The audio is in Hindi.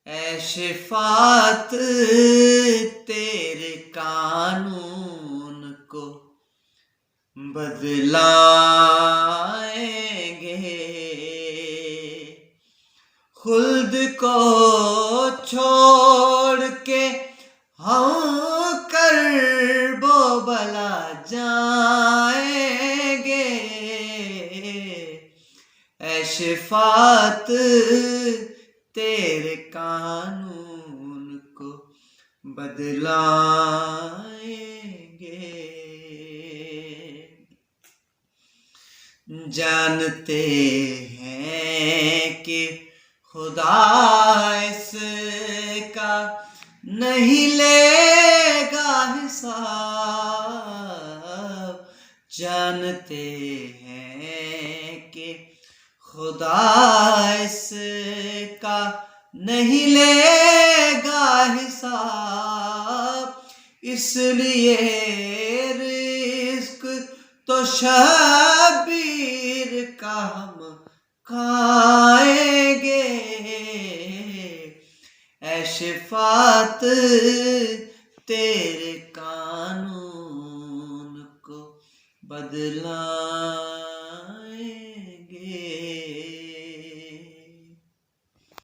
ऐ शिफात तेरे कानून को बदलाएंगे। खुल्द को छोड़ के हम कर्बो बला जाएंगे। ऐ शिफात तेरे कानून को बदलाएंगे। जानते हैं कि खुदा इसका नहीं लेगा हिसाब। जानते हैं कि खुदा इसका नहीं लेगा हिसाब। इसलिए रिस्क तो शबीर का हम खाएंगे। ऐ शिफात तेरे कानून को बदला